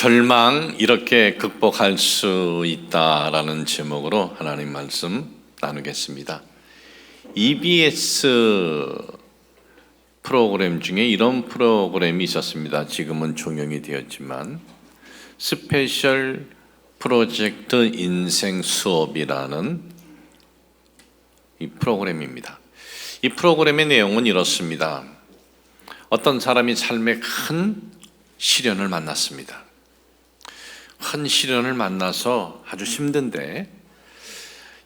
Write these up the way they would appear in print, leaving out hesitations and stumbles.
절망 이렇게 극복할 수 있다라는 제목으로 하나님 말씀 나누겠습니다. EBS 프로그램 중에 이런 프로그램이 있었습니다. 지금은 종영이 되었지만 스페셜 프로젝트 인생 수업이라는 이 프로그램입니다. 이 프로그램의 내용은 이렇습니다. 어떤 사람이 삶에 큰 시련을 만났습니다. 큰 시련을 만나서 아주 힘든데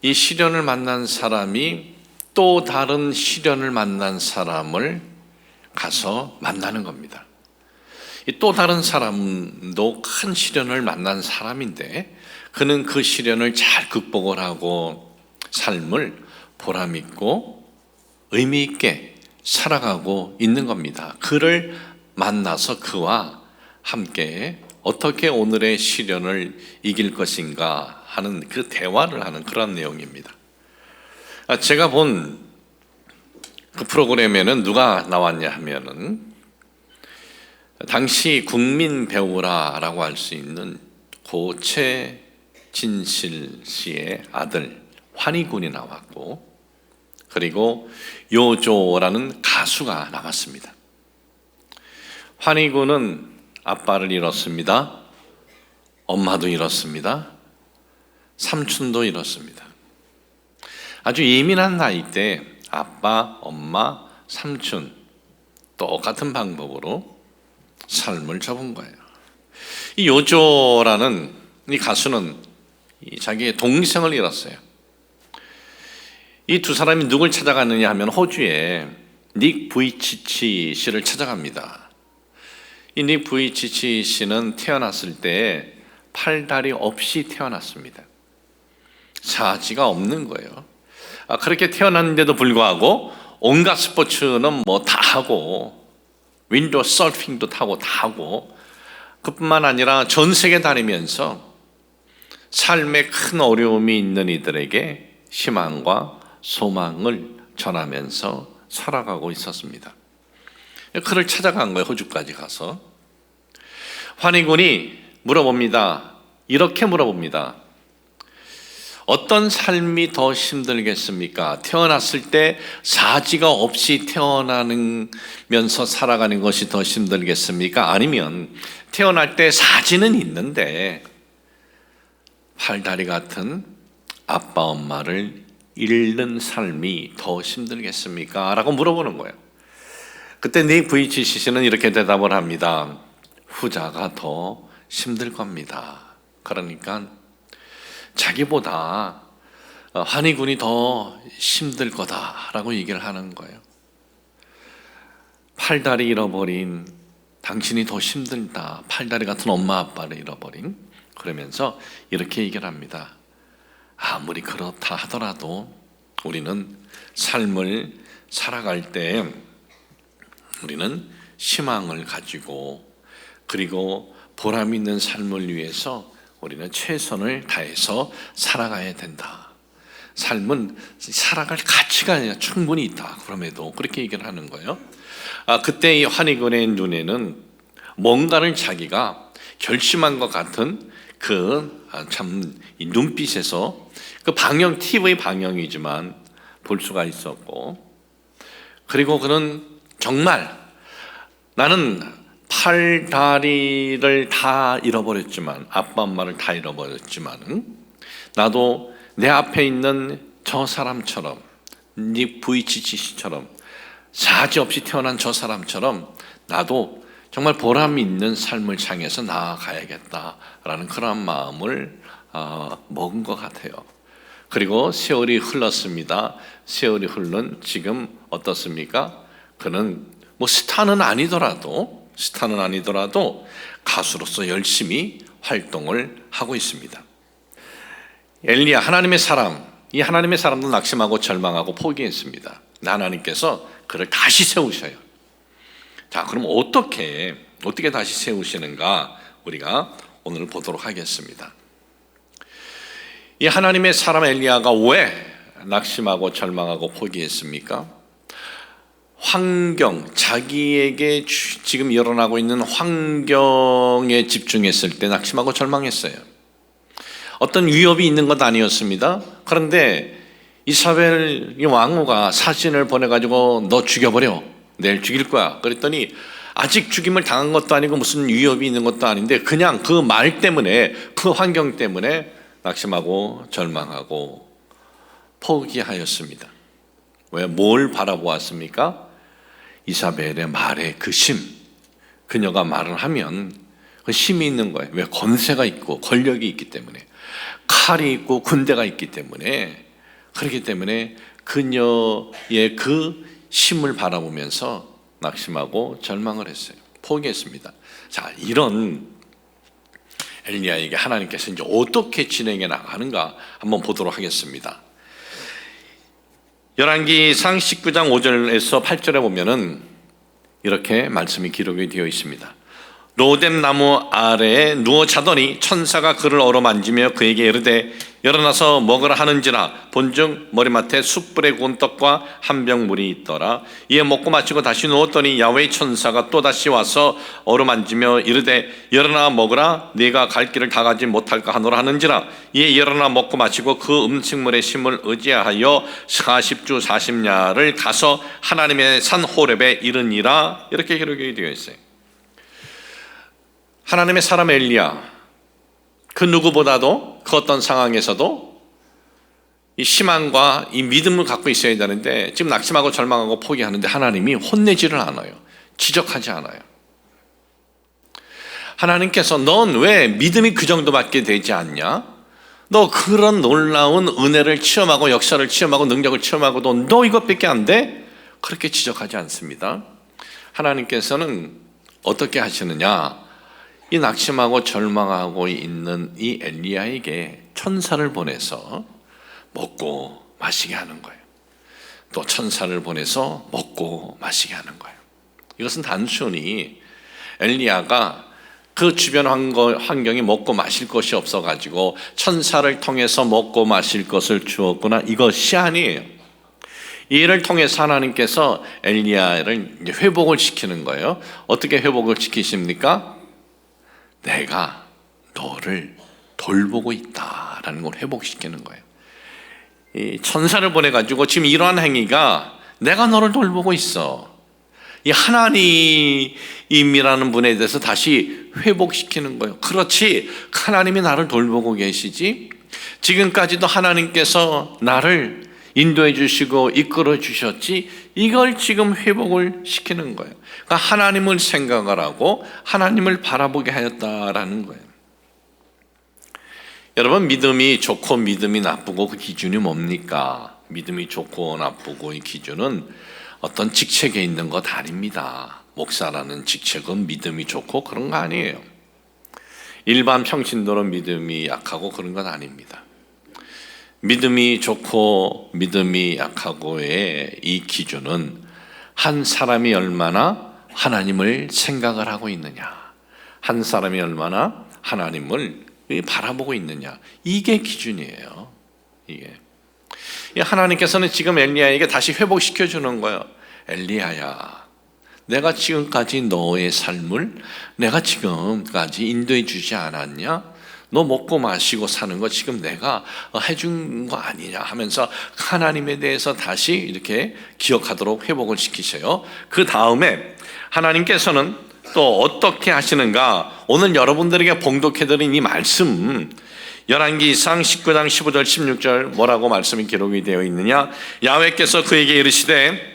이 시련을 만난 사람이 또 다른 시련을 만난 사람을 가서 만나는 겁니다. 이 또 다른 사람도 큰 시련을 만난 사람인데 그는 그 시련을 잘 극복을 하고 삶을 보람 있고 의미 있게 살아가고 있는 겁니다. 그를 만나서 그와 함께 어떻게 오늘의 시련을 이길 것인가 하는 그 대화를 하는 그런 내용입니다. 제가 본 그 프로그램에는 누가 나왔냐 하면은 당시 국민 배우라라고 할 수 있는 고 최진실 씨의 아들 환희군이 나왔고, 그리고 요조라는 가수가 나왔습니다. 환희군은 아빠를 잃었습니다. 엄마도 잃었습니다. 삼촌도 잃었습니다. 아주 예민한 나이 때 아빠, 엄마, 삼촌 똑같은 방법으로 삶을 접은 거예요. 이 요조라는 이 가수는 자기의 동생을 잃었어요. 이 두 사람이 누굴 찾아가느냐 하면 호주에 닉 부이치치 씨를 찾아갑니다. 이 닉 부이치치 씨는 태어났을 때 팔다리 없이 태어났습니다. 사지가 없는 거예요. 그렇게 태어났는데도 불구하고 온갖 스포츠는 뭐 다 하고 윈도우 서핑도 타고 다 하고, 그뿐만 아니라 전 세계 다니면서 삶에 큰 어려움이 있는 이들에게 희망과 소망을 전하면서 살아가고 있었습니다. 그를 찾아간 거예요. 호주까지 가서. 환희군이 물어봅니다. 이렇게 물어봅니다. 어떤 삶이 더 힘들겠습니까? 태어났을 때 사지가 없이 태어나면서 살아가는 것이 더 힘들겠습니까? 아니면 태어날 때 사지는 있는데 팔다리 같은 아빠 엄마를 잃는 삶이 더 힘들겠습니까? 라고 물어보는 거예요. 그때 닉 부이치치 씨는 이렇게 대답을 합니다. 후자가 더 힘들 겁니다. 그러니까 자기보다 환희군이 더 힘들 거다라고 얘기를 하는 거예요. 팔다리 잃어버린 당신이 더 힘들다. 팔다리 같은 엄마 아빠를 잃어버린. 그러면서 이렇게 얘기를 합니다. 아무리 그렇다 하더라도 우리는 삶을 살아갈 때 우리는 희망을 가지고, 그리고 보람 있는 삶을 위해서 우리는 최선을 다해서 살아가야 된다. 삶은 살아갈 가치가 충분히 있다. 그럼에도 그렇게 얘기를 하는 거예요. 그때 이 환희군의 눈에는 뭔가를 자기가 결심한 것 같은 그 참 눈빛에서 그 방영, TV 방영이지만 볼 수가 있었고, 그리고 그는 정말 나는 팔다리를 다 잃어버렸지만, 아빠 엄마를 다 잃어버렸지만 나도 내 앞에 있는 저 사람처럼, 닉 부이치치 씨처럼 사지 없이 태어난 저 사람처럼 나도 정말 보람 있는 삶을 향해서 나아가야겠다라는 그런 마음을 먹은 것 같아요. 그리고 세월이 흘렀습니다. 세월이 흐른 지금 어떻습니까? 그는 뭐 스타는 아니더라도 가수로서 열심히 활동을 하고 있습니다. 엘리야, 하나님의 사람, 이 하나님의 사람도 낙심하고 절망하고 포기했습니다. 하나님께서 그를 다시 세우셔요. 자, 그럼 어떻게 다시 세우시는가 우리가 오늘 보도록 하겠습니다. 이 하나님의 사람 엘리야가 왜 낙심하고 절망하고 포기했습니까? 환경, 자기에게 지금 일어나고 있는 환경에 집중했을 때 낙심하고 절망했어요. 어떤 위협이 있는 것 아니었습니다. 그런데 이사벨 왕후가 사신을 보내가지고 너 죽여버려, 내일 죽일 거야. 그랬더니 아직 죽임을 당한 것도 아니고 무슨 위협이 있는 것도 아닌데 그냥 그 말 때문에, 그 환경 때문에 낙심하고 절망하고 포기하였습니다. 왜? 뭘 바라보았습니까? 이사벨의 말의 그 힘. 그녀가 말을 하면 그 힘이 있는 거예요. 왜? 권세가 있고 권력이 있기 때문에, 칼이 있고 군대가 있기 때문에, 그렇기 때문에 그녀의 그 힘을 바라보면서 낙심하고 절망을 했어요. 포기했습니다. 자, 이런 엘리야에게 하나님께서 이제 어떻게 진행해 나가는가 한번 보도록 하겠습니다. 열왕기상 19장 5절에서 8절에 보면은 이렇게 말씀이 기록이 되어 있습니다. 로뎀 나무 아래에 누워 자더니 천사가 그를 어루만지며 그에게 이르되 일어나서 먹으라 하는지라. 본즉 머리맡에 숯불에 구운 떡과 한 병 물이 있더라. 이에 먹고 마시고 다시 누웠더니 야훼의 천사가 또다시 와서 어루만지며 이르되 일어나 먹으라. 네가 갈 길을 다 가지 못할까 하노라 하는지라. 이에 일어나 먹고 마시고 그 음식물의 힘을 의지하여 40주 40야를 가서 하나님의 산 호렙에 이르니라. 이렇게 기록이 되어 있어요. 하나님의 사람 엘리야, 그 누구보다도 그 어떤 상황에서도 이 희망과 이 믿음을 갖고 있어야 되는데 지금 낙심하고 절망하고 포기하는데 하나님이 혼내지를 않아요. 지적하지 않아요. 하나님께서 넌 왜 믿음이 그 정도밖에 되지 않냐? 너 그런 놀라운 은혜를 체험하고 역사를 체험하고 능력을 체험하고도 너 이것밖에 안 돼? 그렇게 지적하지 않습니다. 하나님께서는 어떻게 하시느냐? 이 낙심하고 절망하고 있는 이 엘리야에게 천사를 보내서 먹고 마시게 하는 거예요. 또 천사를 보내서 먹고 마시게 하는 거예요. 이것은 단순히 엘리야가 그 주변 환경이 먹고 마실 것이 없어가지고 천사를 통해서 먹고 마실 것을 주었구나, 이것이 아니에요. 이 일을 통해서 하나님께서 엘리야를 회복을 시키는 거예요. 어떻게 회복을 시키십니까? 내가 너를 돌보고 있다라는 걸 회복시키는 거예요. 이 천사를 보내가지고 지금 이러한 행위가 내가 너를 돌보고 있어, 이 하나님이라는 분에 대해서 다시 회복시키는 거예요. 그렇지, 하나님이 나를 돌보고 계시지, 지금까지도 하나님께서 나를 인도해 주시고 이끌어 주셨지, 이걸 지금 회복을 시키는 거예요. 그러니까 하나님을 생각을 하고 하나님을 바라보게 하였다라는 거예요. 여러분, 믿음이 좋고 믿음이 나쁘고 그 기준이 뭡니까? 믿음이 좋고 나쁘고 이 기준은 어떤 직책에 있는 것 아닙니다. 목사라는 직책은 믿음이 좋고 그런 거 아니에요. 일반 평신도는 믿음이 약하고 그런 건 아닙니다. 믿음이 좋고 믿음이 약하고의 이 기준은 한 사람이 얼마나 하나님을 생각을 하고 있느냐, 한 사람이 얼마나 하나님을 바라보고 있느냐, 이게 기준이에요. 이게 하나님께서는 지금 엘리야에게 다시 회복시켜 주는 거예요. 엘리야야, 내가 지금까지 너의 삶을 내가 지금까지 인도해 주지 않았냐? 너 먹고 마시고 사는 거 지금 내가 해준 거 아니냐 하면서 하나님에 대해서 다시 이렇게 기억하도록 회복을 시키셔요. 그 다음에 하나님께서는 또 어떻게 하시는가? 오늘 여러분들에게 봉독해드린 이 말씀, 열왕기상 19장 15절 16절 뭐라고 말씀이 기록이 되어 있느냐? 야훼께서 그에게 이르시되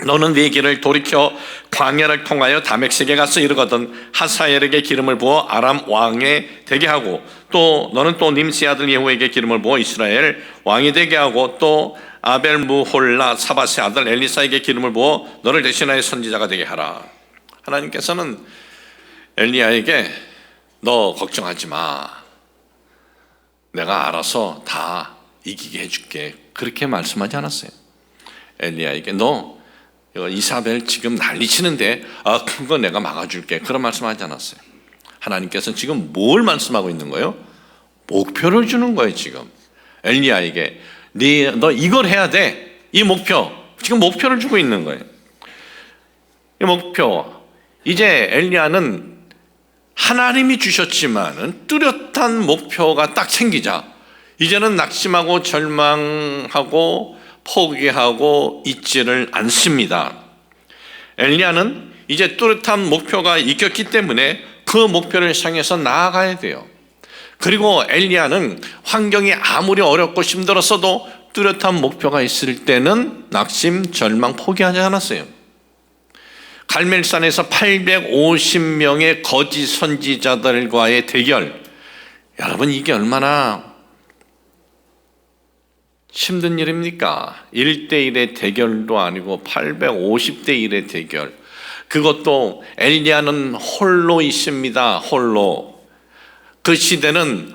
너는 네 길을 돌이켜 광야를 통하여 다메섹에 가서 이르거든 하사엘에게 기름을 부어 아람 왕에 되게 하고, 또 너는 또 님시 아들 예후에게 기름을 부어 이스라엘 왕이 되게 하고, 또 아벨무홀라 사바세 아들 엘리사에게 기름을 부어 너를 대신하여 선지자가 되게 하라. 하나님께서는 엘리야에게 너 걱정하지 마, 내가 알아서 다 이기게 해줄게, 그렇게 말씀하지 않았어요. 엘리야에게 너 이사벨 지금 난리치는데 그거 내가 막아줄게, 그런 말씀하지 않았어요. 하나님께서는 지금 뭘 말씀하고 있는 거예요? 목표를 주는 거예요. 지금 엘리야에게 너 이걸 해야 돼, 이 목표, 지금 목표를 주고 있는 거예요. 이 목표, 이제 엘리야는 하나님이 주셨지만은 뚜렷한 목표가 딱 생기자 이제는 낙심하고 절망하고 포기하고 있지를 않습니다. 엘리야는 이제 뚜렷한 목표가 있었기 때문에 그 목표를 향해서 나아가야 돼요. 그리고 엘리야는 환경이 아무리 어렵고 힘들었어도 뚜렷한 목표가 있을 때는 낙심, 절망, 포기하지 않았어요. 갈멜산에서 850명의 거짓 선지자들과의 대결, 여러분 이게 얼마나 힘든 일입니까? 1대1의 대결도 아니고 850대 1의 대결. 그것도 엘리야는 홀로 있습니다. 홀로. 그 시대는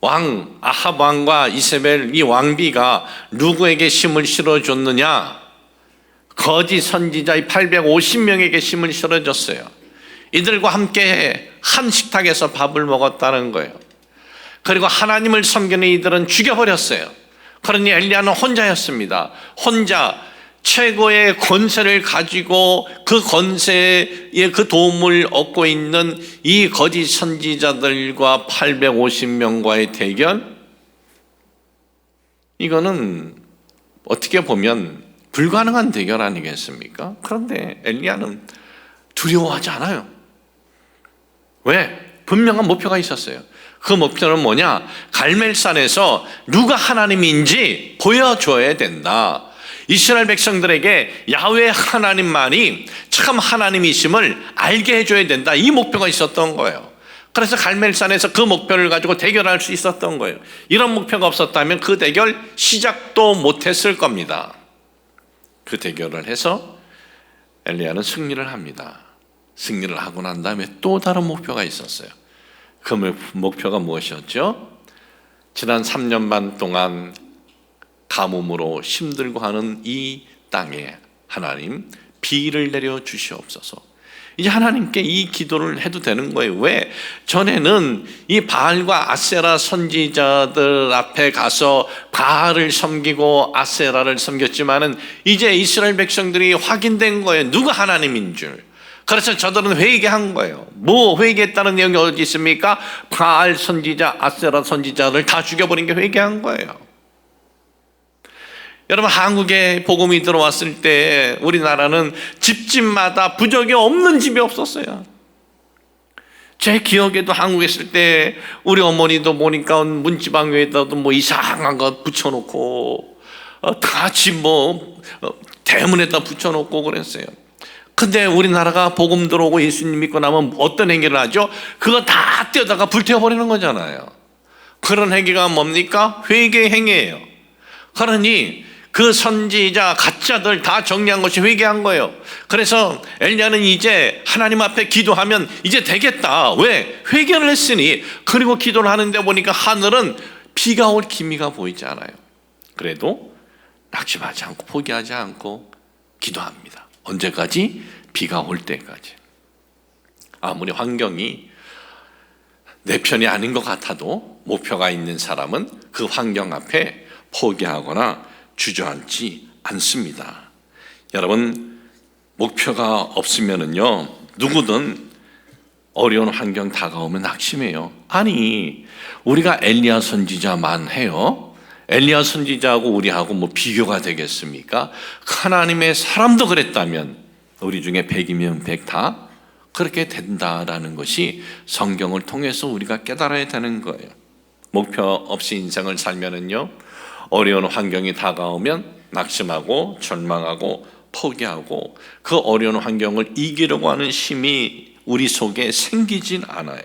아합 왕과 이세벨 이 왕비가 누구에게 힘을 실어줬느냐? 거짓 선지자의 850명에게 힘을 실어줬어요. 이들과 함께 한 식탁에서 밥을 먹었다는 거예요. 그리고 하나님을 섬기는 이들은 죽여버렸어요. 그러니 엘리야는 혼자였습니다. 혼자 최고의 권세를 가지고 그 권세의 그 도움을 얻고 있는 이 거짓 선지자들과 850명과의 대결, 이거는 어떻게 보면 불가능한 대결 아니겠습니까? 그런데 엘리야는 두려워하지 않아요. 왜? 분명한 목표가 있었어요. 그 목표는 뭐냐? 갈멜산에서 누가 하나님인지 보여줘야 된다. 이스라엘 백성들에게 야훼 하나님만이 참 하나님이심을 알게 해줘야 된다. 이 목표가 있었던 거예요. 그래서 갈멜산에서 그 목표를 가지고 대결할 수 있었던 거예요. 이런 목표가 없었다면 그 대결 시작도 못했을 겁니다. 그 대결을 해서 엘리야는 승리를 합니다. 승리를 하고 난 다음에 또 다른 목표가 있었어요. 그 목표가 무엇이었죠? 지난 3년 반 동안 가뭄으로 힘들고 하는 이 땅에 하나님 비를 내려 주시옵소서. 이제 하나님께 이 기도를 해도 되는 거예요. 왜? 전에는 이 바알과 아세라 선지자들 앞에 가서 바알을 섬기고 아세라를 섬겼지만은 이제 이스라엘 백성들이 확인된 거예요. 누가 하나님인 줄. 그래서 저들은 회개한 거예요. 뭐 회개했다는 내용이 어디 있습니까? 바알 선지자, 아세라 선지자를 다 죽여버린 게 회개한 거예요. 여러분, 한국에 복음이 들어왔을 때 우리나라는 집집마다 부적이 없는 집이 없었어요. 제 기억에도 한국에 있을 때 우리 어머니도 보니까 문지방 위에다도 뭐 이상한 거 붙여놓고 다 집 대문에다 붙여놓고 그랬어요. 근데 우리나라가 복음 들어오고 예수님 믿고 나면 어떤 행위를 하죠? 그거 다 떼다가 불태워버리는 거잖아요. 그런 행위가 뭡니까? 회개 행위예요. 그러니 그 선지자 가짜들 다 정리한 것이 회개한 거예요. 그래서 엘리야는 이제 하나님 앞에 기도하면 이제 되겠다. 왜? 회개를 했으니. 그리고 기도를 하는데 보니까 하늘은 비가 올 기미가 보이지 않아요. 그래도 낙심하지 않고 포기하지 않고 기도합니다. 언제까지? 비가 올 때까지. 아무리 환경이 내 편이 아닌 것 같아도 목표가 있는 사람은 그 환경 앞에 포기하거나 주저앉지 않습니다. 여러분, 목표가 없으면은요, 누구든 어려운 환경 다가오면 낙심해요. 아니, 우리가 엘리야 선지자만 해요. 엘리야 선지자하고 우리하고 뭐 비교가 되겠습니까? 하나님의 사람도 그랬다면 우리 중에 100이면 100 다 그렇게 된다라는 것이 성경을 통해서 우리가 깨달아야 되는 거예요. 목표 없이 인생을 살면은요, 어려운 환경이 다가오면 낙심하고 절망하고 포기하고 그 어려운 환경을 이기려고 하는 힘이 우리 속에 생기진 않아요.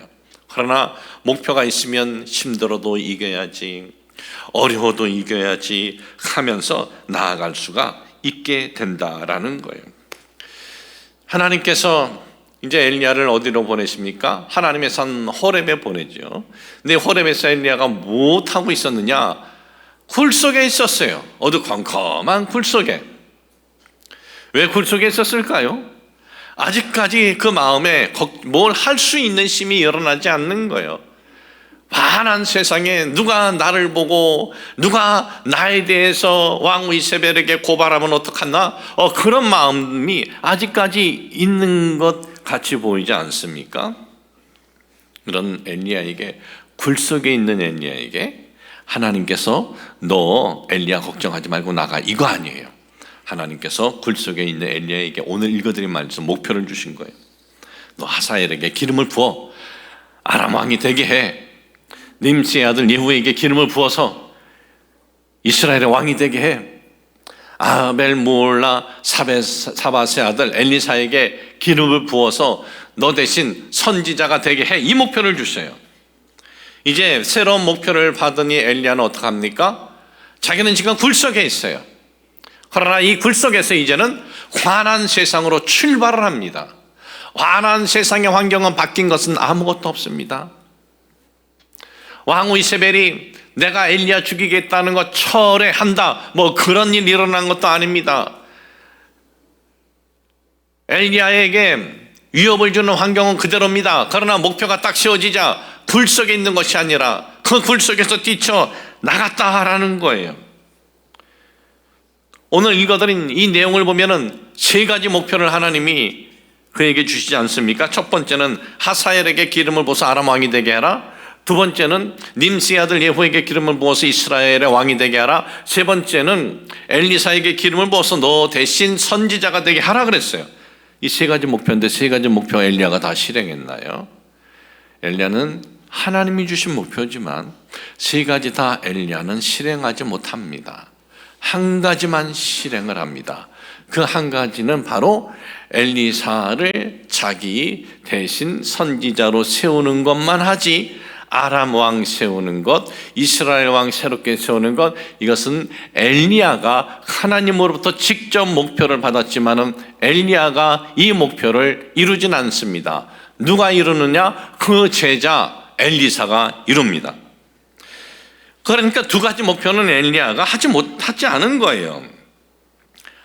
그러나 목표가 있으면 힘들어도 이겨야지, 어려워도 이겨야지 하면서 나아갈 수가 있게 된다라는 거예요. 하나님께서 이제 엘리야를 어디로 보내십니까? 하나님의 산 호렙에 보내죠. 근데 호렙에서 엘리야가 무엇하고 있었느냐? 굴 속에 있었어요. 어두컴컴한 굴 속에. 왜 굴 속에 있었을까요? 아직까지 그 마음에 뭘 할 수 있는 힘이 일어나지 않는 거예요. 환한 세상에 누가 나를 보고 누가 나에 대해서 왕 이세벨에게 고발하면 어떡하나? 그런 마음이 아직까지 있는 것 같이 보이지 않습니까? 그런 엘리야에게, 굴 속에 있는 엘리야에게 하나님께서 너 엘리야 걱정하지 말고 나가, 이거 아니에요. 하나님께서 굴 속에 있는 엘리야에게 오늘 읽어드린 말씀 목표를 주신 거예요. 너 하사엘에게 기름을 부어 아람 왕이 되게 해. 님시의 아들 예후에게 기름을 부어서 이스라엘의 왕이 되게 해. 아벨 무올라 사바스의 아들 엘리사에게 기름을 부어서 너 대신 선지자가 되게 해. 이 목표를 주셔요. 이제 새로운 목표를 받으니 엘리야는 어떡합니까? 자기는 지금 굴 속에 있어요. 그러나 이 굴 속에서 이제는 환한 세상으로 출발을 합니다. 환한 세상의 환경은 바뀐 것은 아무것도 없습니다. 왕후 이세벨이 내가 엘리야 죽이겠다는 거 철회한다, 그런 일 일어난 것도 아닙니다. 엘리야에게 위협을 주는 환경은 그대로입니다. 그러나 목표가 딱 세워지자 굴 속에 있는 것이 아니라 그 굴 속에서 뛰쳐 나갔다라는 거예요. 오늘 읽어드린 이 내용을 보면은 세 가지 목표를 하나님이 그에게 주시지 않습니까? 첫 번째는 하사엘에게 기름을 부어서 아람 왕이 되게 하라. 두 번째는 님시의 아들 예후에게 기름을 부어서 이스라엘의 왕이 되게 하라. 세 번째는 엘리사에게 기름을 부어서 너 대신 선지자가 되게 하라 그랬어요. 이 세 가지 목표인데 세 가지 목표 엘리야가 다 실행했나요? 엘리야는 하나님이 주신 목표지만 세 가지 다 엘리야는 실행하지 못합니다. 한 가지만 실행을 합니다. 그 한 가지는 바로 엘리사를 자기 대신 선지자로 세우는 것만 하지, 아람 왕 세우는 것, 이스라엘 왕 새롭게 세우는 것, 이것은 엘리야가 하나님으로부터 직접 목표를 받았지만은 엘리야가 이 목표를 이루진 않습니다. 누가 이루느냐? 그 제자 엘리사가 이룹니다. 그러니까 두 가지 목표는 엘리야가 하지 않은 거예요.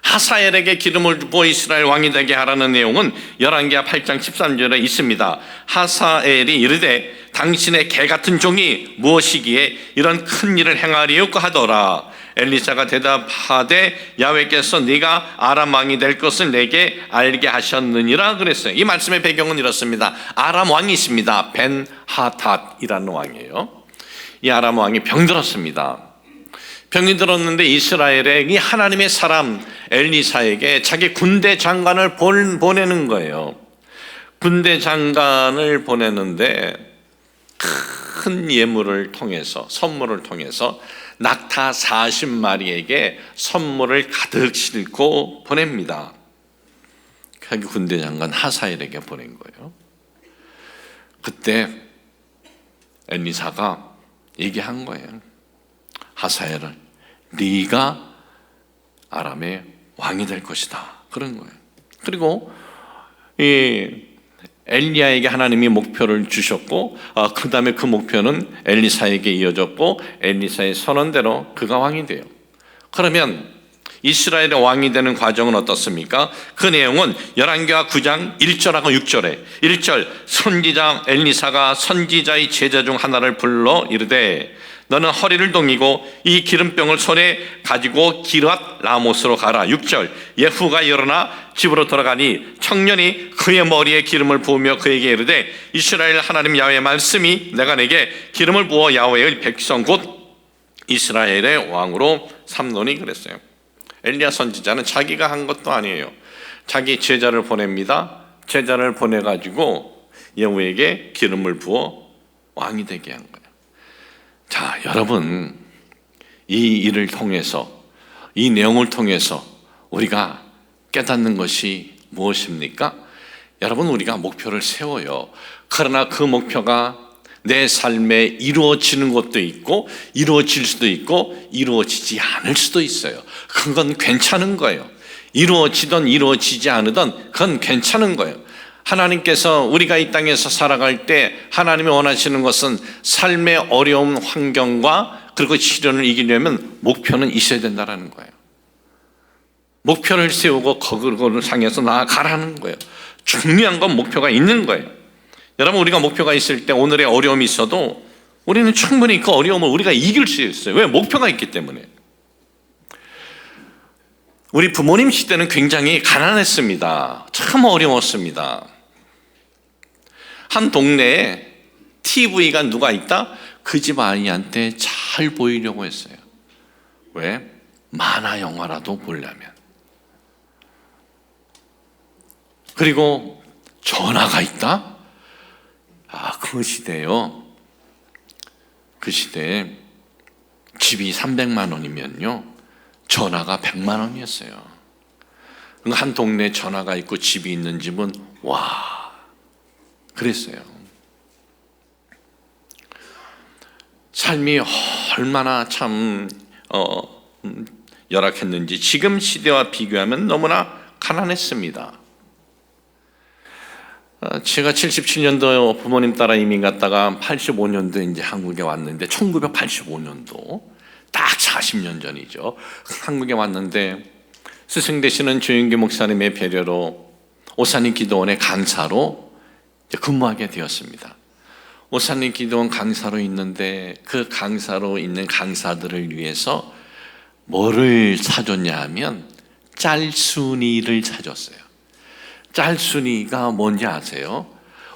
하사엘에게 기름을 부어 이스라엘 왕이 되게 하라는 내용은 열왕기하 8장 13절에 있습니다. 하사엘이 이르되 당신의 개 같은 종이 무엇이기에 이런 큰 일을 행하리오까 하더라. 엘리사가 대답하되 야훼께서 네가 아람 왕이 될 것을 내게 알게 하셨느니라 그랬어요. 이 말씀의 배경은 이렇습니다. 아람 왕이 있습니다. 벤하닷이라는 왕이에요. 이 아람 왕이 병들었습니다. 병이 들었는데 이스라엘의 이 하나님의 사람 엘리사에게 자기 군대 장관을 보내는 거예요. 군대 장관을 보내는데 큰 예물을 통해서, 선물을 통해서 낙타 40마리에게 선물을 가득 싣고 보냅니다. 자기 군대 장관 하사엘에게 보낸 거예요. 그때 엘리사가 얘기한 거예요. 하사엘은 네가 아람의 왕이 될 것이다, 그런 거예요. 그리고 이 엘리야에게 하나님이 목표를 주셨고, 그 다음에 그 목표는 엘리사에게 이어졌고, 엘리사의 선언대로 그가 왕이 돼요. 그러면 이스라엘의 왕이 되는 과정은 어떻습니까? 그 내용은 열왕기하 9장 1절하고 6절에 1절 선지자 엘리사가 선지자의 제자 중 하나를 불러 이르되 너는 허리를 동이고 이 기름병을 손에 가지고 기럇 라못으로 가라. 6절 예후가 일어나 집으로 돌아가니 청년이 그의 머리에 기름을 부으며 그에게 이르되 이스라엘 하나님 야훼의 말씀이 내가 내게 기름을 부어 야훼의 백성 곧 이스라엘의 왕으로 삼노니 그랬어요. 엘리야 선지자는 자기가 한 것도 아니에요. 자기 제자를 보냅니다. 제자를 보내가지고 예후에게 기름을 부어 왕이 되게 한 거예요. 자, 여러분, 이 일을 통해서, 이 내용을 통해서 우리가 깨닫는 것이 무엇입니까? 여러분, 우리가 목표를 세워요. 그러나 그 목표가 내 삶에 이루어지는 것도 있고, 이루어질 수도 있고, 이루어지지 않을 수도 있어요. 그건 괜찮은 거예요. 이루어지든 이루어지지 않으든 그건 괜찮은 거예요. 하나님께서 우리가 이 땅에서 살아갈 때 하나님이 원하시는 것은 삶의 어려운 환경과 그리고 시련을 이기려면 목표는 있어야 된다는 거예요. 목표를 세우고 그거를 향해서 나아가라는 거예요. 중요한 건 목표가 있는 거예요. 여러분, 우리가 목표가 있을 때 오늘의 어려움이 있어도 우리는 충분히 그 어려움을 우리가 이길 수 있어요. 왜? 목표가 있기 때문에. 우리 부모님 시대는 굉장히 가난했습니다. 참 어려웠습니다. 한 동네에 TV가 누가 있다? 그 집 아이한테 잘 보이려고 했어요. 왜? 만화 영화라도 보려면. 그리고 전화가 있다? 그 시대요. 그 시대에 집이 300만 원이면요, 전화가 100만 원이었어요. 한 동네에 전화가 있고 집이 있는 집은 와, 그랬어요. 삶이 얼마나 참 열악했는지 지금 시대와 비교하면 너무나 가난했습니다. 제가 77년도 부모님 따라 이민 갔다가 85년도에 이제 한국에 왔는데, 1985년도 딱 40년 전이죠. 한국에 왔는데 스승 되시는 조윤기 목사님의 배려로 오산리 기도원의 강사로 근무하게 되었습니다. 오산리 기도원 강사로 있는데 그 강사로 있는 강사들을 위해서 뭐를 사줬냐 하면 짤순이를 사줬어요. 짤순이가 뭔지 아세요?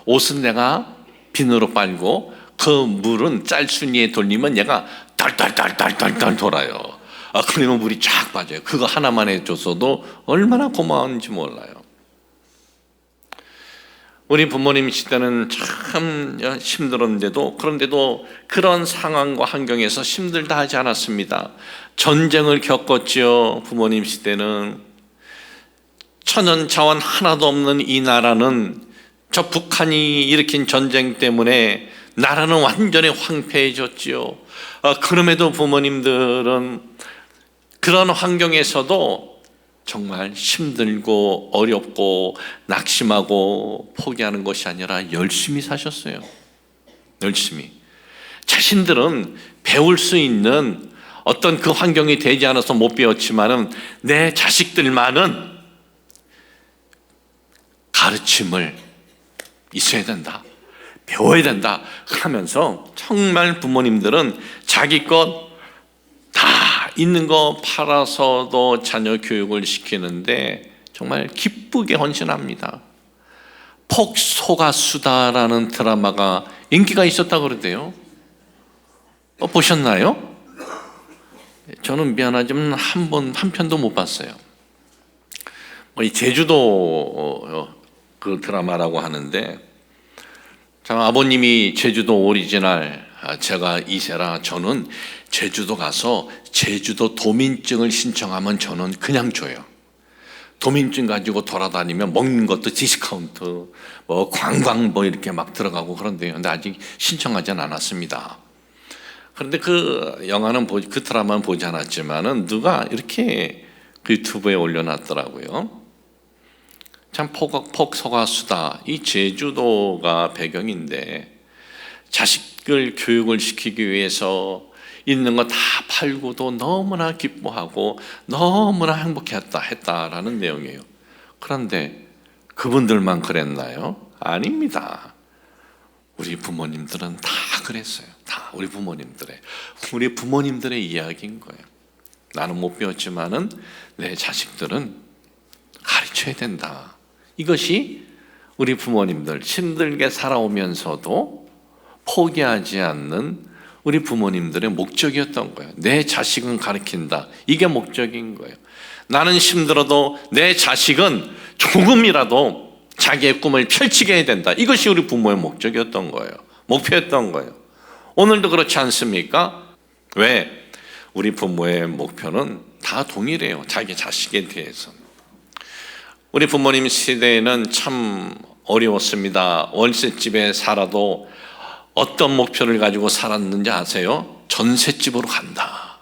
옷은 내가 비누로 빨고 그 물은 짤순이에 돌리면 얘가 달달달달달달 돌아요. 그러면 물이 쫙 빠져요. 그거 하나만 해줬어도 얼마나 고마운지 몰라요. 우리 부모님 시대는 참 힘들었는데도, 그런데도 그런 상황과 환경에서 힘들다 하지 않았습니다. 전쟁을 겪었지요. 부모님 시대는 천연 자원 하나도 없는 이 나라는 저 북한이 일으킨 전쟁 때문에 나라는 완전히 황폐해졌지요. 그럼에도 부모님들은 그런 환경에서도 정말 힘들고 어렵고 낙심하고 포기하는 것이 아니라 열심히 사셨어요. 열심히. 자신들은 배울 수 있는 어떤 그 환경이 되지 않아서 못 배웠지만은 내 자식들만은 가르침을 있어야 된다, 배워야 된다 하면서 정말 부모님들은 자기 것 다 있는 거 팔아서도 자녀 교육을 시키는데 정말 기쁘게 헌신합니다. 폭소가수다라는 드라마가 인기가 있었다고 그러대요. 보셨나요? 저는 미안하지만 한 편도 못 봤어요. 이 제주도 그 드라마라고 하는데, 참 아버님이 제주도 오리지널, 제가 2세라 저는 제주도 가서 제주도 도민증을 신청하면 저는 그냥 줘요. 도민증 가지고 돌아다니면 먹는 것도 디스카운트, 뭐 관광 뭐 이렇게 막 들어가고 그런데요. 근데 아직 신청하지는 않았습니다. 그런데 그 영화는 그 드라마는 보지 않았지만은 누가 이렇게 그 유튜브에 올려놨더라고요. 참 폭소가수다. 이 제주도가 배경인데 자식을 교육을 시키기 위해서 있는 거 다 팔고도 너무나 기뻐하고 너무나 행복했다라는 내용이에요. 그런데 그분들만 그랬나요? 아닙니다. 우리 부모님들은 다 그랬어요. 다 우리 부모님들의 이야기인 거예요. 나는 못 배웠지만은 내 자식들은 가르쳐야 된다. 이것이 우리 부모님들 힘들게 살아오면서도 포기하지 않는 우리 부모님들의 목적이었던 거예요. 내 자식은 가르친다. 이게 목적인 거예요. 나는 힘들어도 내 자식은 조금이라도 자기의 꿈을 펼치게 해야 된다. 이것이 우리 부모의 목적이었던 거예요. 목표였던 거예요. 오늘도 그렇지 않습니까? 왜? 우리 부모의 목표는 다 동일해요. 자기 자식에 대해서. 우리 부모님 시대에는 참 어려웠습니다. 월세집에 살아도 어떤 목표를 가지고 살았는지 아세요? 전셋집으로 간다.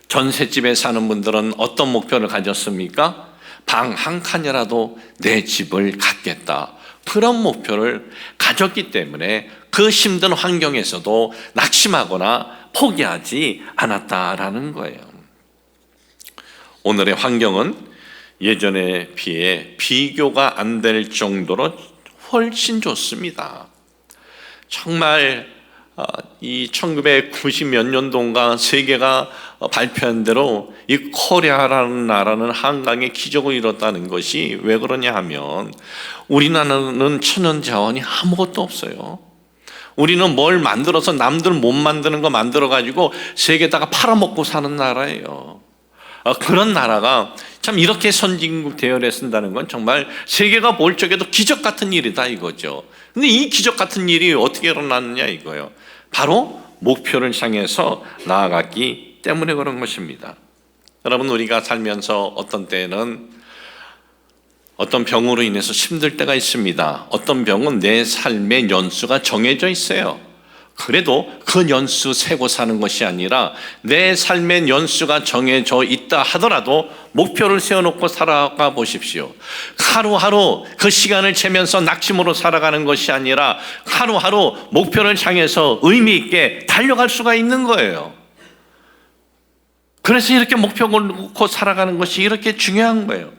전셋집에 사는 분들은 어떤 목표를 가졌습니까? 방 한 칸이라도 내 집을 갖겠다. 그런 목표를 가졌기 때문에 그 힘든 환경에서도 낙심하거나 포기하지 않았다라는 거예요. 오늘의 환경은 예전에 비해 비교가 안 될 정도로 훨씬 좋습니다. 정말 이 1990 몇 년도인가 세계가 발표한 대로 이 코리아라는 나라는 한강의 기적을 이뤘다는 것이 왜 그러냐 하면 우리나라는 천연 자원이 아무것도 없어요. 우리는 뭘 만들어서 남들 못 만드는 거 만들어 가지고 세계에다가 팔아먹고 사는 나라예요. 그런 나라가 참 이렇게 선진국 대열에 쓴다는 건 정말 세계가 볼 적에도 기적 같은 일이다 이거죠. 근데 이 기적 같은 일이 어떻게 일어났느냐 이거예요. 바로 목표를 향해서 나아갔기 때문에 그런 것입니다. 여러분, 우리가 살면서 어떤 때는 어떤 병으로 인해서 힘들 때가 있습니다. 어떤 병은 내 삶의 연수가 정해져 있어요. 그래도 그 연수 세고 사는 것이 아니라 내 삶의 연수가 정해져 있다 하더라도 목표를 세워놓고 살아가 보십시오. 하루하루 그 시간을 재면서 낙심으로 살아가는 것이 아니라 하루하루 목표를 향해서 의미 있게 달려갈 수가 있는 거예요. 그래서 이렇게 목표를 놓고 살아가는 것이 이렇게 중요한 거예요.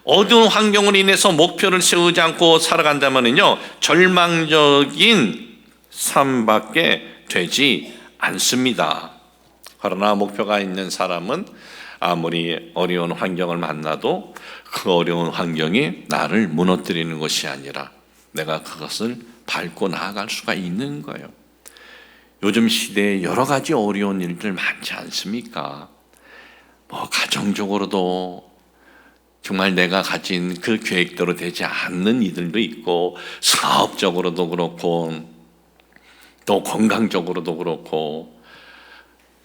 어두운 환경으로 인해서 목표를 세우지 않고 살아간다면요, 절망적인 삶밖에 되지 않습니다. 그러나 목표가 있는 사람은 아무리 어려운 환경을 만나도 그 어려운 환경이 나를 무너뜨리는 것이 아니라 내가 그것을 밟고 나아갈 수가 있는 거예요. 요즘 시대에 여러 가지 어려운 일들 많지 않습니까? 가정적으로도 정말 내가 가진 그 계획대로 되지 않는 이들도 있고, 사업적으로도 그렇고, 또 건강적으로도 그렇고,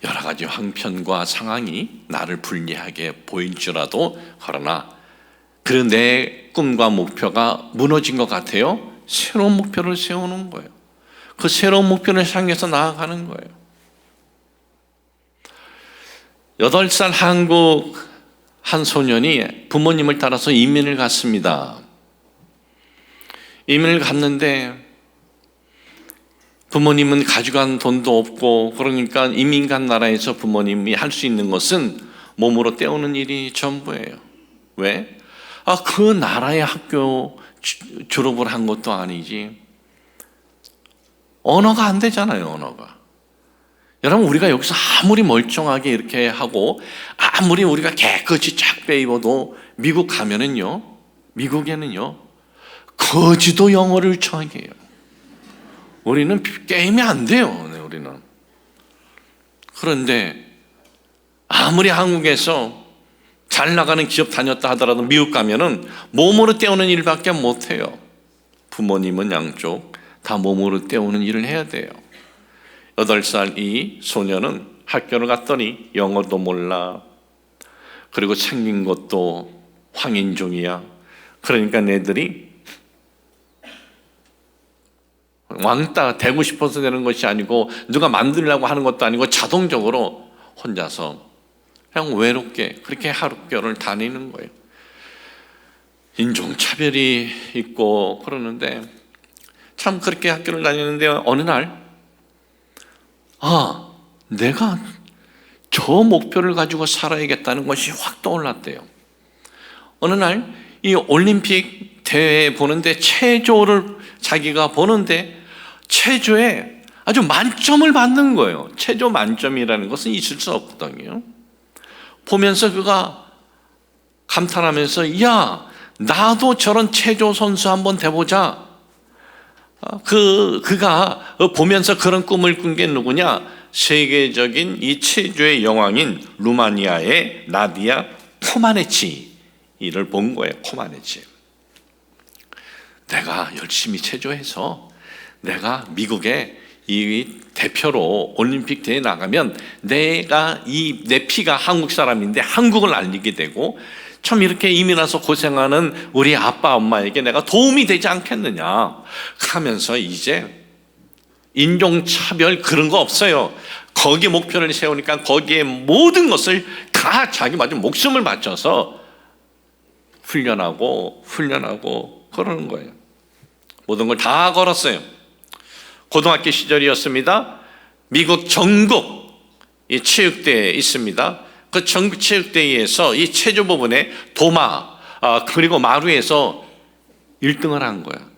여러 가지 형편과 상황이 나를 불리하게 보일지라도, 그러나 그 내 꿈과 목표가 무너진 것 같아요. 새로운 목표를 세우는 거예요. 그 새로운 목표를 향해서 나아가는 거예요. 8살 한국 한 소년이 부모님을 따라서 이민을 갔습니다. 이민을 갔는데 부모님은 가져간 돈도 없고, 그러니까 이민 간 나라에서 부모님이 할 수 있는 것은 몸으로 때우는 일이 전부예요. 왜? 그 나라의 학교 졸업을 한 것도 아니지. 언어가 안 되잖아요, 언어가. 여러분, 우리가 여기서 아무리 멀쩡하게 이렇게 하고 아무리 우리가 깨끗이 쫙 빼입어도 미국 가면은요, 미국에는요 거지도 영어를 청해요. 우리는 게임이 안 돼요. 우리는. 그런데 아무리 한국에서 잘 나가는 기업 다녔다 하더라도 미국 가면은 몸으로 때우는 일밖에 못해요. 부모님은 양쪽 다 몸으로 때우는 일을 해야 돼요. 8살 이 소녀는 학교를 갔더니 영어도 몰라. 그리고 생긴 것도 황인종이야. 그러니까 애들이 왕따 되고 싶어서 되는 것이 아니고 누가 만들려고 하는 것도 아니고 자동적으로 혼자서 그냥 외롭게 그렇게 학교를 다니는 거예요. 인종차별이 있고 그러는데 참 그렇게 학교를 다니는데 어느 날 내가 저 목표를 가지고 살아야겠다는 것이 확 떠올랐대요. 어느 날 이 올림픽 대회 보는데 체조를 자기가 보는데 체조에 아주 만점을 받는 거예요. 체조 만점이라는 것은 있을 수 없거든요. 보면서 그가 감탄하면서 야, 나도 저런 체조 선수 한번 돼보자. 그가 보면서 그런 꿈을 꾼 게 누구냐? 세계적인 이 체조의 여왕인 루마니아의 나디아 코마네치를 본 거예요. 코마네치. 내가 열심히 체조해서 내가 미국의 이 대표로 올림픽 대회에 나가면 내가 내 피가 한국 사람인데 한국을 알리게 되고 참 이렇게 이민 와서 고생하는 우리 아빠 엄마에게 내가 도움이 되지 않겠느냐 하면서 이제 인종차별 그런 거 없어요. 거기에 목표를 세우니까 거기에 모든 것을 다 자기 마저 목숨을 바쳐서 훈련하고 그러는 거예요. 모든 걸 다 걸었어요. 고등학교 시절이었습니다. 미국 전국 이 체육대회 있습니다. 그 전국 체육대회에서 이 체조 부분에 도마 그리고 마루에서 1등을 한 거야.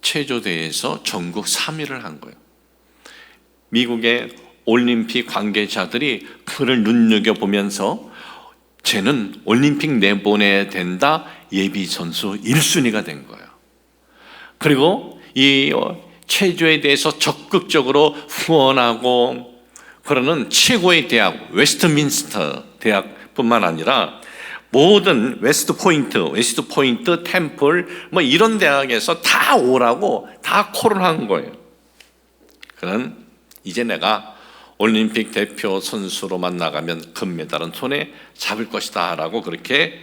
체조대회에서 전국 3위를 한 거예요. 미국의 올림픽 관계자들이 그를 눈여겨보면서 쟤는 올림픽 내보내야 된다, 예비 선수 1순위가 된 거예요. 그리고 이 체조에 대해서 적극적으로 후원하고 그러는 최고의 대학 웨스트민스터 대학뿐만 아니라 모든 웨스트포인트, 템플 뭐 이런 대학에서 다 오라고 다 콜을 한 거예요. 그는 이제 내가 올림픽 대표 선수로만 나가면 금메달은 손에 잡을 것이다 라고 그렇게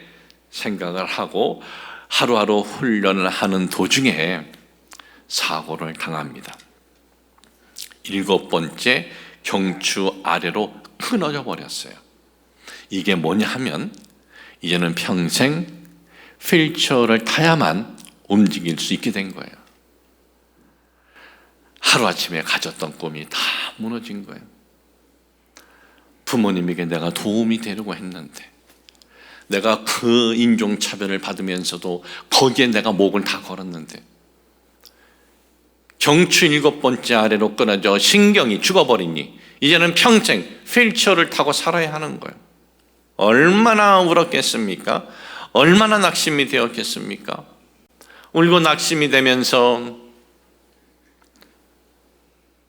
생각을 하고 하루하루 훈련을 하는 도중에 사고를 당합니다. 7번째 경추 아래로 끊어져 버렸어요. 이게 뭐냐 하면 이제는 평생 휠체어를 타야만 움직일 수 있게 된 거예요. 하루아침에 가졌던 꿈이 다 무너진 거예요. 부모님에게 내가 도움이 되려고 했는데 내가 그 인종차별을 받으면서도 거기에 내가 목을 다 걸었는데 경추 7번째 아래로 끊어져 신경이 죽어버리니 이제는 평생 휠체어를 타고 살아야 하는 거예요. 얼마나 울었겠습니까? 얼마나 낙심이 되었겠습니까? 울고 낙심이 되면서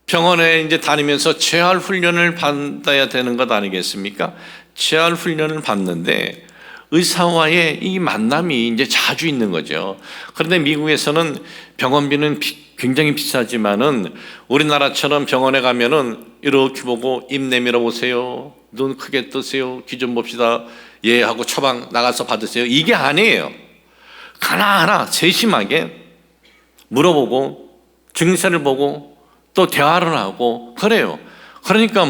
병원에 이제 다니면서 재활 훈련을 받아야 되는 것 아니겠습니까? 재활 훈련을 받는데 의사와의 이 만남이 이제 자주 있는 거죠. 그런데 미국에서는 병원비는 굉장히 비싸지만은 우리나라처럼 병원에 가면은 이렇게 보고 입 내밀어 보세요. 눈 크게 뜨세요. 귀 좀 봅시다. 예 하고 처방 나가서 받으세요. 이게 아니에요. 하나하나 세심하게 물어보고 증세를 보고 또 대화를 하고 그래요. 그러니까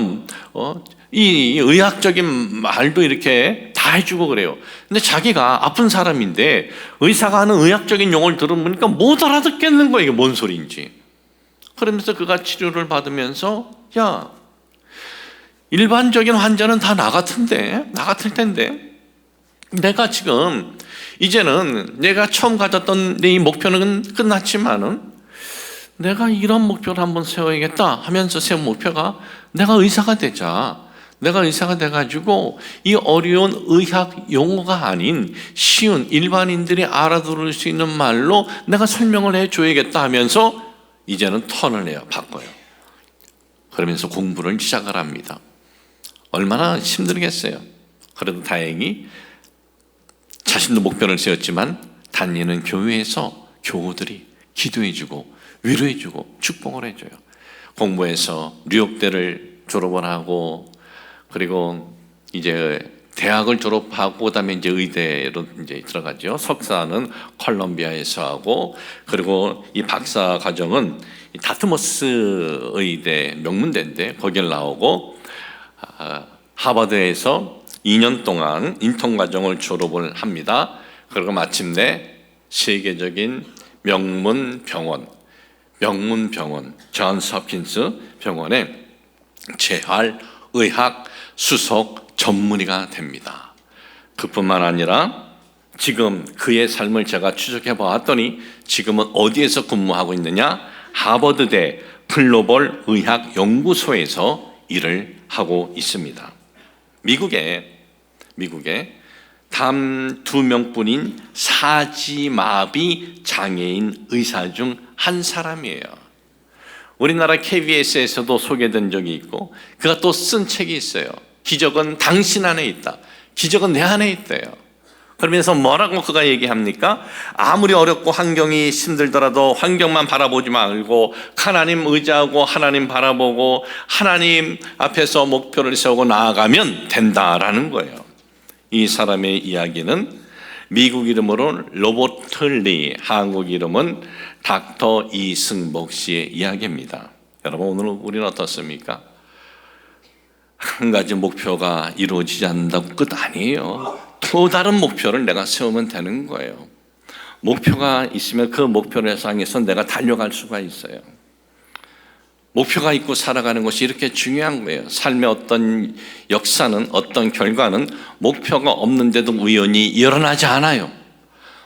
이 의학적인 말도 이렇게 다 해주고 그래요. 근데 자기가 아픈 사람인데 의사가 하는 의학적인 용어를 들어보니까 못 알아듣겠는 거예요. 이게 뭔 소리인지. 그러면서 그가 치료를 받으면서 야, 일반적인 환자는 다 나 같을 텐데 내가 지금 이제는 내가 처음 가졌던 내 이 목표는 끝났지만은 내가 이런 목표를 한번 세워야겠다 하면서 세운 목표가 내가 의사가 되자. 내가 의사가 돼가지고 이 어려운 의학 용어가 아닌 쉬운 일반인들이 알아들을 수 있는 말로 내가 설명을 해줘야겠다 하면서 이제는 턴을 내요. 바꿔요. 그러면서 공부를 시작을 합니다. 얼마나 힘들겠어요. 그래도 다행히 자신도 목표를 세웠지만 다니는 교회에서 교우들이 기도해주고 위로해주고 축복을 해줘요. 공부해서 뉴욕대를 졸업을 하고 그리고 이제 대학을 졸업하고 그다음에 이제 의대로 이제 들어가죠. 석사는 콜롬비아에서 하고 그리고 이 박사 과정은 다트머스 의대 명문대인데 거길 나오고 하버드에서 2년 동안 인턴 과정을 졸업을 합니다. 그리고 마침내 세계적인 명문 병원 존스 홉킨스 병원에 재활의학 수석 전문의가 됩니다. 그뿐만 아니라 지금 그의 삶을 제가 추적해 보았더니 지금은 어디에서 근무하고 있느냐? 하버드대 글로벌 의학 연구소에서 일을 하고 있습니다. 미국에 단 2명뿐인 사지마비 장애인 의사 중 한 사람이에요. 우리나라 KBS에서도 소개된 적이 있고 그가 또 쓴 책이 있어요. 기적은 당신 안에 있다. 기적은 내 안에 있대요. 그러면서 뭐라고 그가 얘기합니까? 아무리 어렵고 환경이 힘들더라도 환경만 바라보지 말고 하나님 의지하고 하나님 바라보고 하나님 앞에서 목표를 세우고 나아가면 된다라는 거예요. 이 사람의 이야기는 미국 이름으로 로버트 리, 한국 이름은 닥터 이승복 씨의 이야기입니다. 여러분 오늘 우리는 어떻습니까? 한 가지 목표가 이루어지지 않는다고 끝 아니에요. 또 다른 목표를 내가 세우면 되는 거예요. 목표가 있으면 그 목표를 향해서 내가 달려갈 수가 있어요. 목표가 있고 살아가는 것이 이렇게 중요한 거예요. 삶의 어떤 역사는 어떤 결과는 목표가 없는데도 우연히 일어나지 않아요.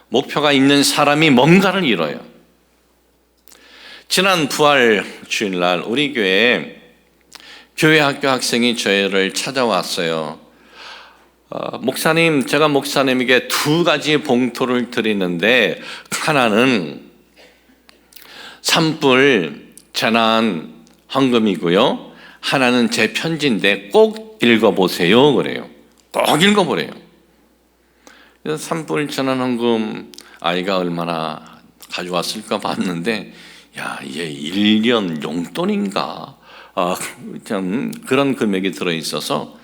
목표가 있는 사람이 뭔가를 이뤄요. 지난 부활 주일날 우리 교회에 교회 학교 학생이 저를 찾아왔어요. 목사님, 제가 목사님에게 두 가지 봉투를 드리는데 하나는 산불 재난 헌금이고요, 하나는 제 편지인데 꼭 읽어보세요 그래요. 꼭 읽어보래요. 그래서 산불 재난 헌금 아이가 얼마나 가져왔을까 봤는데, 야, 얘 1년 용돈인가? 참 그런 금액이 들어있어서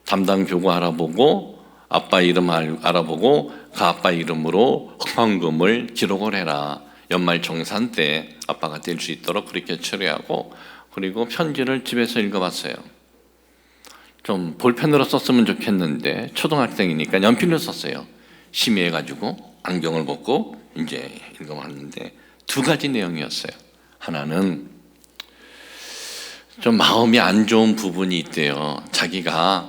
담당 교구 알아보고 아빠 이름 알아보고 그 아빠 이름으로 헌금을 기록을 해라. 연말정산 때 아빠가 될 수 있도록 그렇게 처리하고, 그리고 편지를 집에서 읽어봤어요. 좀 볼펜으로 썼으면 좋겠는데 초등학생이니까 연필로 썼어요. 심의해가지고 안경을 벗고 이제 읽어봤는데 두 가지 내용이었어요. 하나는 좀 마음이 안 좋은 부분이 있대요. 자기가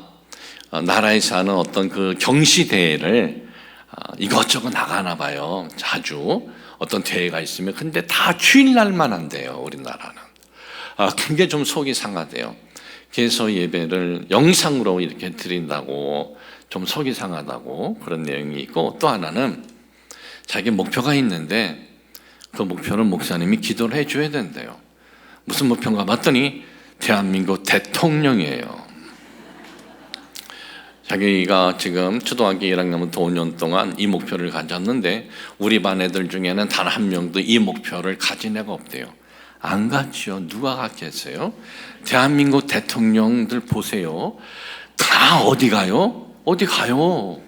나라에서 하는 어떤 그 경시대회를 이것저것 나가나 봐요. 자주 어떤 대회가 있으면. 근데 다 주일날만 한대요, 우리나라는. 그게 좀 속이 상하대요. 그래서 예배를 영상으로 이렇게 드린다고 좀 속이 상하다고 그런 내용이 있고, 또 하나는 자기 목표가 있는데 그 목표는 목사님이 기도를 해줘야 된대요. 무슨 목표인가 봤더니 대한민국 대통령이에요. 자기가 지금 초등학교 1학년부터 5년 동안 이 목표를 가졌는데 우리 반 애들 중에는 단 한 명도 이 목표를 가진 애가 없대요. 안 갔죠. 누가 갔겠어요? 대한민국 대통령들 보세요. 다 어디 가요? 어디 가요?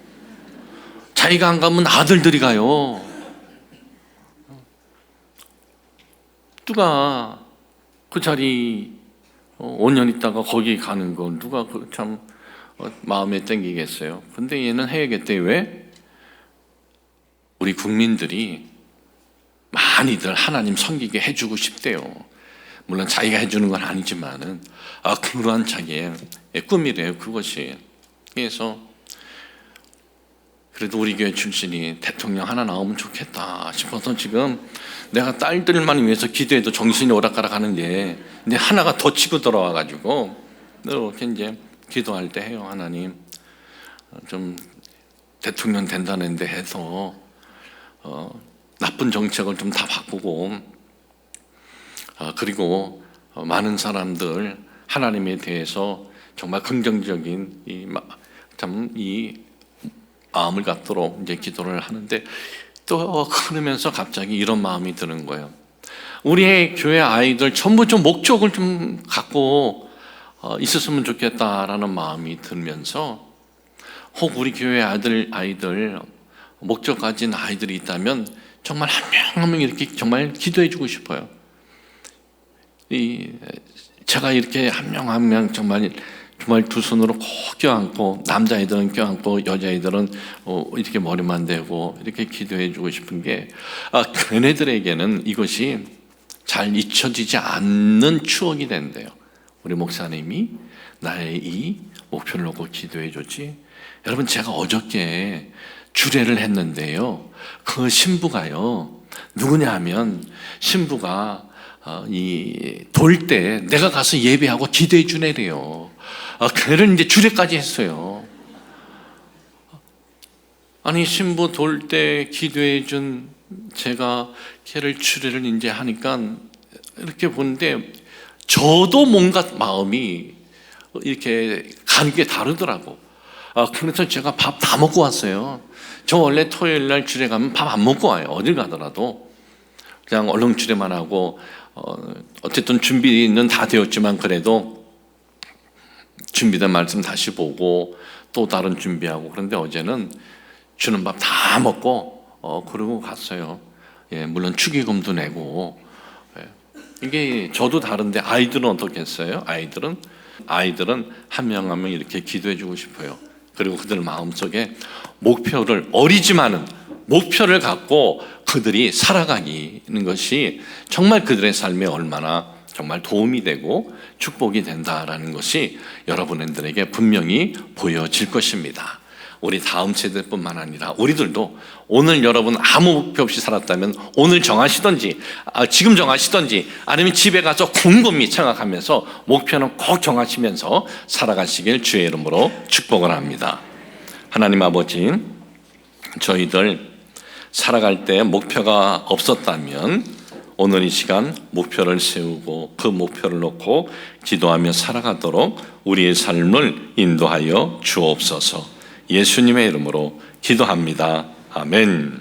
자기가 안 가면 아들들이 가요. 누가 그 자리 5년 있다가 거기 가는 거 누가 참 마음에 땡기겠어요? 근데 얘는 해야겠대. 왜? 우리 국민들이 많이들 하나님 섬기게 해주고 싶대요. 물론 자기가 해주는 건 아니지만은 그러한 자기의 꿈이래요, 그것이. 그래서 그래도 우리 교회 출신이 대통령 하나 나오면 좋겠다 싶어서 지금 내가 딸들만 위해서 기도해도 정신이 오락가락 하는데, 근데 하나가 더 치고 들어와가지고 이렇게 이제 기도할 때 해요. 하나님, 좀 대통령 된다는데 해서 나쁜 정책을 좀 다 바꾸고, 그리고 많은 사람들 하나님에 대해서 정말 긍정적인 이 마음을 갖도록 이제 기도를 하는데, 또 그러면서 갑자기 이런 마음이 드는 거예요. 우리의 교회 아이들 전부 좀 목적을 좀 갖고 있었으면 좋겠다라는 마음이 들면서, 혹 우리 교회 아이들 목적 가진 아이들이 있다면 정말 한 명 한 명 이렇게 정말 기도해 주고 싶어요. 제가 이렇게 한 명 한 명 정말 두 손으로 꼭 껴안고, 남자애들은 껴안고 여자애들은 이렇게 머리만 대고 이렇게 기도해 주고 싶은 게, 걔네들에게는 이것이 잘 잊혀지지 않는 추억이 된대요. 우리 목사님이 나의 이 목표를 놓고 기도해 줬지. 여러분, 제가 어저께 주례를 했는데요, 그 신부가요, 누구냐 하면 신부가 돌 때 내가 가서 예배하고 기도해 주네래요. 걔를 이제 주례까지 했어요. 아니, 신부 돌 때 기도해 준 제가 걔를 주례를 이제 하니까 이렇게 보는데 저도 뭔가 마음이 이렇게 가는 게 다르더라고. 그래서 제가 밥 다 먹고 왔어요. 저 원래 토요일 날 주례 가면 밥 안 먹고 와요. 어딜 가더라도 그냥 얼른 주례만 하고, 어쨌든 준비는 다 되었지만 그래도 준비된 말씀 다시 보고 또 다른 준비하고. 그런데 어제는 주는 밥 다 먹고 그러고 갔어요. 예, 물론 축의금도 내고. 예. 이게 저도 다른데 아이들은 어떻겠어요? 아이들은 한 명 한 명 이렇게 기도해 주고 싶어요. 그리고 그들 마음속에 목표를, 어리지만은 목표를 갖고 그들이 살아가는 것이 정말 그들의 삶에 얼마나 정말 도움이 되고 축복이 된다라는 것이 여러분들에게 분명히 보여질 것입니다. 우리 다음 세대뿐만 아니라 우리들도 오늘 여러분 아무 목표 없이 살았다면 오늘 정하시든지 지금 정하시든지 아니면 집에 가서 곰곰이 생각하면서 목표는 꼭 정하시면서 살아가시길 주의 이름으로 축복을 합니다. 하나님 아버지, 저희들 살아갈 때 목표가 없었다면 오늘 이 시간 목표를 세우고 그 목표를 놓고 기도하며 살아가도록 우리의 삶을 인도하여 주옵소서. 예수님의 이름으로 기도합니다. 아멘.